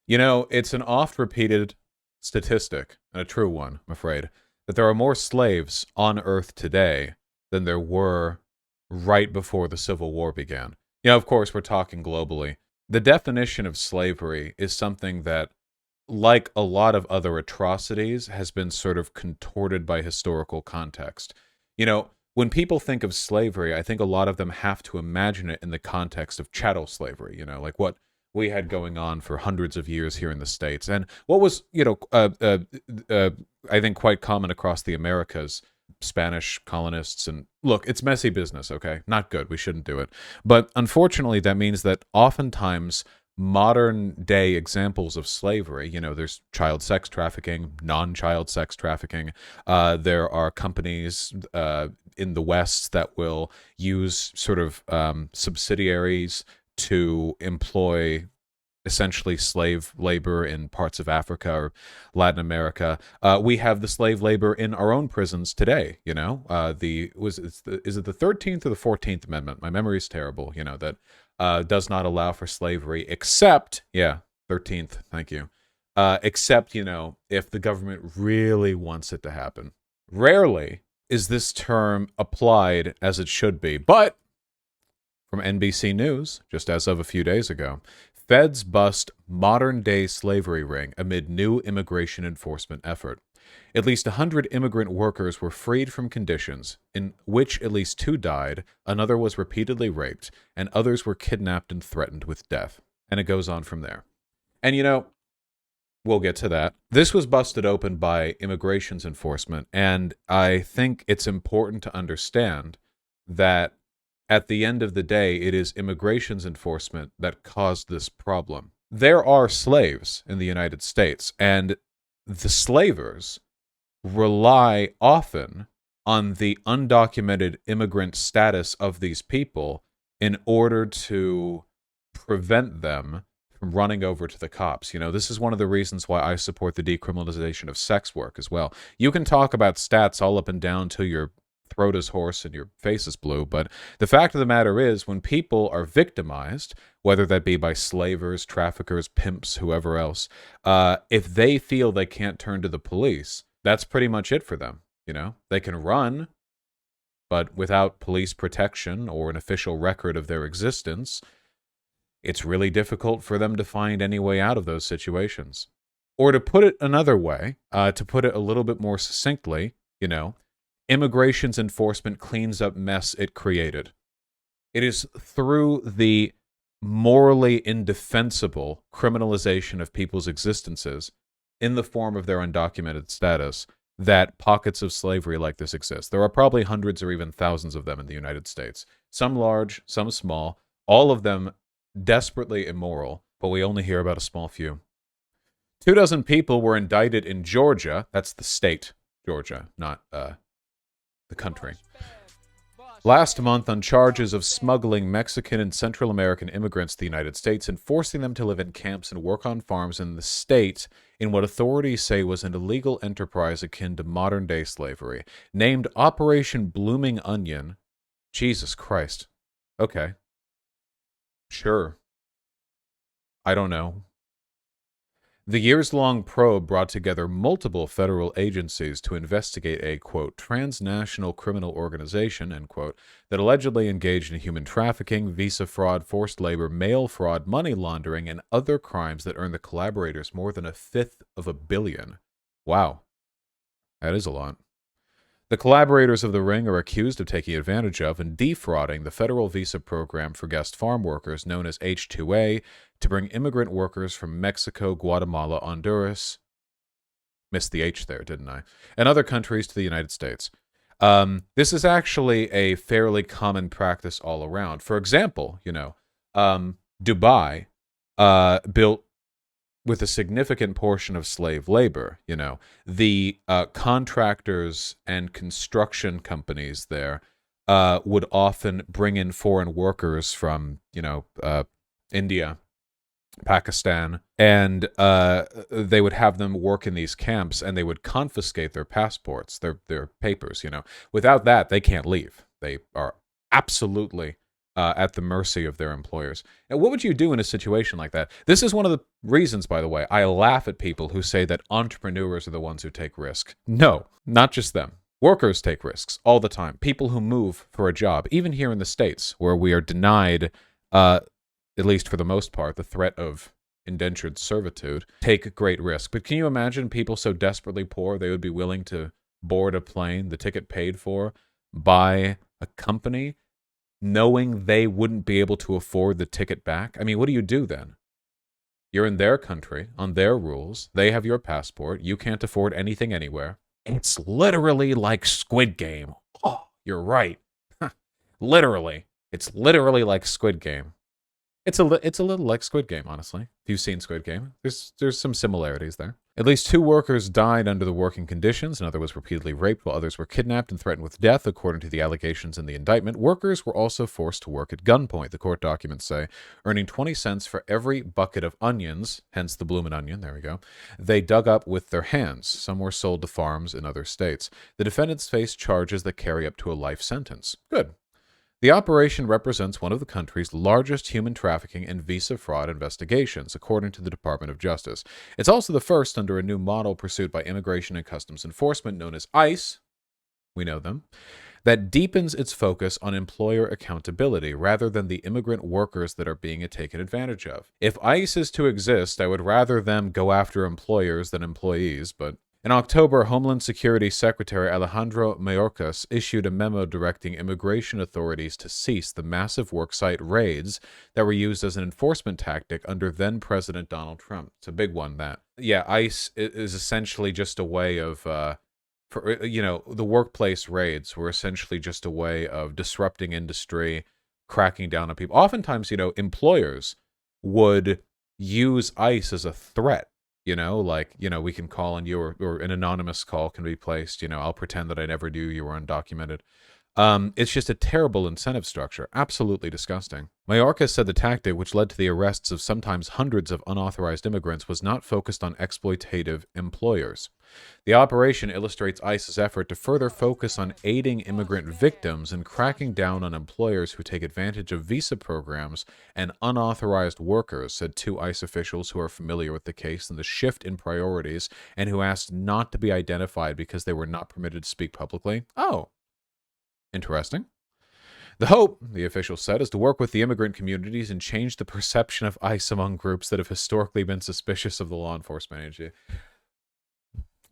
You know, it's an oft-repeated statistic, and a true one, I'm afraid, that there are more slaves on Earth today than there were right before the Civil War began. You know, of course, we're talking globally. The definition of slavery is something that, like a lot of other atrocities, has been sort of contorted by historical context. You know, when people think of slavery, I think a lot of them have to imagine it in the context of chattel slavery, you know, like what we had going on for hundreds of years here in the States. And what was, I think quite common across the Americas, Spanish colonists. And look, it's messy business, okay? Not good. We shouldn't do it. But unfortunately, that means that oftentimes modern day examples of slavery, you know, there's child sex trafficking, non-child sex trafficking. There are companies in the West that will use sort of subsidiaries to employ essentially slave labor in parts of Africa or Latin America. We have the slave labor in our own prisons today. You know, is it the 13th or the 14th Amendment? My memory is terrible. You know, that does not allow for slavery except, yeah, 13th. Thank you. Except, you know, if the government really wants it to happen. Rarely is this term applied as it should be, but from NBC News, just as of a few days ago, feds bust modern-day slavery ring amid new immigration enforcement effort. At least 100 immigrant workers were freed from conditions in which at least 2 died, another was repeatedly raped, and others were kidnapped and threatened with death. And it goes on from there. And you know, we'll get to that. This was busted open by immigrations enforcement, and I think it's important to understand that at the end of the day, it is immigrations enforcement that caused this problem. There are slaves in the United States, and the slavers rely often on the undocumented immigrant status of these people in order to prevent them from running over to the cops. You know, this is one of the reasons why I support the decriminalization of sex work as well. You can talk about stats all up and down till your throat is hoarse and your face is blue, but the fact of the matter is, when people are victimized, whether that be by slavers, traffickers, pimps, whoever else, if they feel they can't turn to the police, that's pretty much it for them. You know, they can run, but without police protection or an official record of their existence, it's really difficult for them to find any way out of those situations. Or to put it another way, to put it a little bit more succinctly, you know, immigration's enforcement cleans up mess it created. It is through the morally indefensible criminalization of people's existences in the form of their undocumented status that pockets of slavery like this exist. There are probably hundreds or even thousands of them in the United States. Some large, some small, all of them desperately immoral, but we only hear about a small few. 24 people were indicted in Georgia. That's the state, Georgia, not the country. Last month on charges of smuggling Mexican and Central American immigrants to the United States and forcing them to live in camps and work on farms in the state in what authorities say was an illegal enterprise akin to modern-day slavery. Named Operation Blooming Onion. Jesus Christ. Okay. Sure. I don't know. The years-long probe brought together multiple federal agencies to investigate a, quote, transnational criminal organization, end quote, that allegedly engaged in human trafficking, visa fraud, forced labor, mail fraud, money laundering, and other crimes that earned the collaborators more than $500 million. Wow. That is a lot. The collaborators of the ring are accused of taking advantage of and defrauding the federal visa program for guest farm workers known as H-2A to bring immigrant workers from Mexico, Guatemala, Honduras, missed the H there, didn't I, and other countries to the United States. This is actually a fairly common practice all around. For example, you know, Dubai built with a significant portion of slave labor. You know, the contractors and construction companies there would often bring in foreign workers from, you know, India Pakistan, and they would have them work in these camps, and they would confiscate their passports, their papers. Without that, they can't leave. They are absolutely at the mercy of their employers. And what would you do in a situation like that? This is one of the reasons, by the way, I laugh at people who say that entrepreneurs are the ones who take risk. No, not just them. Workers take risks all the time. People who move for a job, even here in the States, where we are denied, at least for the most part, the threat of indentured servitude, take great risk. But can you imagine people so desperately poor they would be willing to board a plane, the ticket paid for, by a company, knowing they wouldn't be able to afford the ticket back? I mean, what do you do then? You're in their country, on their rules. They have your passport. You can't afford anything anywhere. It's literally like Squid Game. Oh, you're right. Literally. It's literally like Squid Game. It's a little like Squid Game, honestly. If you've seen Squid Game, there's some similarities there. At least 2 workers died under the working conditions. Another was repeatedly raped, while others were kidnapped and threatened with death, according to the allegations in the indictment. Workers were also forced to work at gunpoint, the court documents say, earning 20 cents for every bucket of onions, hence the bloomin' onion, there we go, they dug up with their hands. Some were sold to farms in other states. The defendants face charges that carry up to a life sentence. Good. The operation represents one of the country's largest human trafficking and visa fraud investigations, according to the Department of Justice. It's also the first under a new model pursued by Immigration and Customs Enforcement, known as ICE, we know them, that deepens its focus on employer accountability rather than the immigrant workers that are being taken advantage of. If ICE is to exist, I would rather them go after employers than employees, but in October, Homeland Security Secretary Alejandro Mayorkas issued a memo directing immigration authorities to cease the massive worksite raids that were used as an enforcement tactic under then-President Donald Trump. It's a big one, that. Yeah, ICE is essentially just a way of, the workplace raids were essentially just a way of disrupting industry, cracking down on people. Oftentimes, employers would use ICE as a threat. We can call on you, or an anonymous call can be placed. I'll pretend that I never knew you were undocumented. It's just a terrible incentive structure. Absolutely disgusting. Mayorkas said the tactic, which led to the arrests of sometimes hundreds of unauthorized immigrants, was not focused on exploitative employers. The operation illustrates ICE's effort to further focus on aiding immigrant victims and cracking down on employers who take advantage of visa programs and unauthorized workers, said 2 ICE officials who are familiar with the case and the shift in priorities and who asked not to be identified because they were not permitted to speak publicly. Oh, interesting. The hope, the official said, is to work with the immigrant communities and change the perception of ICE among groups that have historically been suspicious of the law enforcement agency.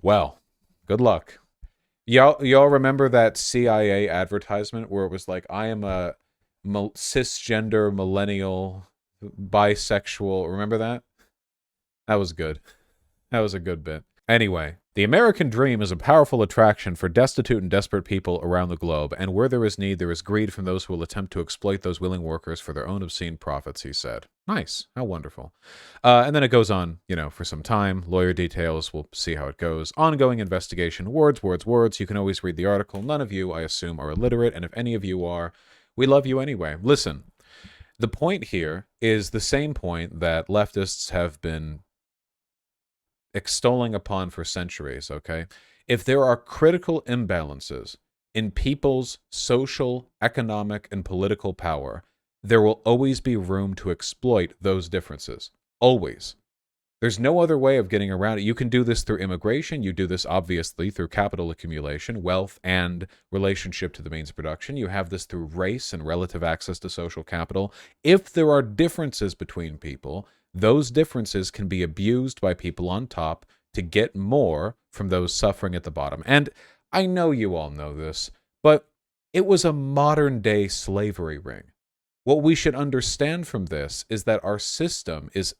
Well, good luck. Y'all remember that CIA advertisement where it was like, I am a cisgender, millennial, bisexual. Remember that? That was good. That was a good bit. Anyway, the American dream is a powerful attraction for destitute and desperate people around the globe, and where there is need, there is greed from those who will attempt to exploit those willing workers for their own obscene profits, he said. Nice. How wonderful. And then it goes on, for some time. Lawyer details. We'll see how it goes. Ongoing investigation. Words, words, words. You can always read the article. None of you, I assume, are illiterate, and if any of you are, we love you anyway. Listen, the point here is the same point that leftists have been extolling upon for centuries, okay? If there are critical imbalances in people's social, economic, and political power, there will always be room to exploit those differences. Always. There's no other way of getting around it. You can do this through immigration. You do this, obviously, through capital accumulation, wealth, and relationship to the means of production. You have this through race and relative access to social capital. If there are differences between people, those differences can be abused by people on top to get more from those suffering at the bottom. And I know you all know this, but it was a modern-day slavery ring. What we should understand from this is that our system is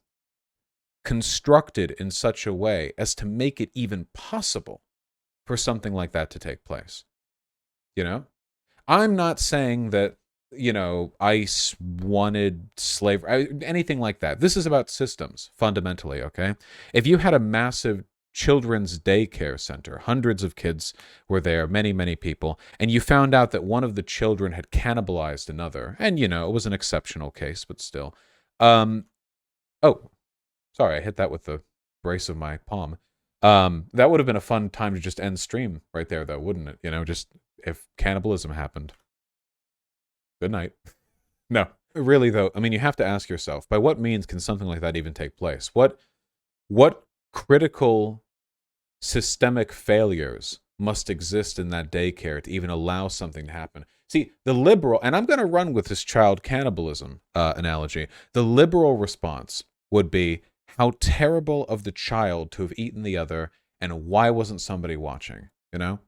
constructed in such a way as to make it even possible for something like that to take place. I'm not saying that ICE wanted slavery, anything like that. This is about systems, fundamentally, okay? If you had a massive children's daycare center, hundreds of kids were there, many, many people, and you found out that one of the children had cannibalized another, and, it was an exceptional case, but still. Oh, Sorry, I hit that with the brace of my palm. That would have been a fun time to just end stream right there, though, wouldn't it? You know, just if cannibalism happened. Good night. No, really though. I mean, you have to ask yourself, by what means can something like that even take place? What critical systemic failures must exist in that daycare to even allow something to happen? See, the liberal, and I'm going to run with this child cannibalism analogy. The liberal response would be, how terrible of the child to have eaten the other, and why wasn't somebody watching? You know.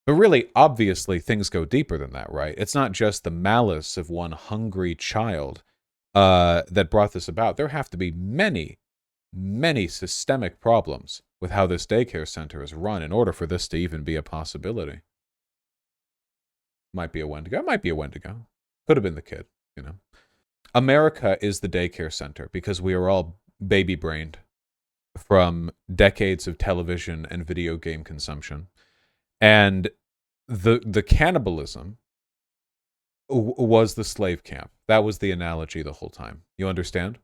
But really, obviously, things go deeper than that, right? It's not just the malice of one hungry child that brought this about. There have to be many, many systemic problems with how this daycare center is run in order for this to even be a possibility. Might be a Wendigo. Might be a Wendigo. Could have been the kid, you know. America is the daycare center because we are all baby-brained from decades of television and video game consumption. And the cannibalism was the slave camp. That was the analogy the whole time. You understand?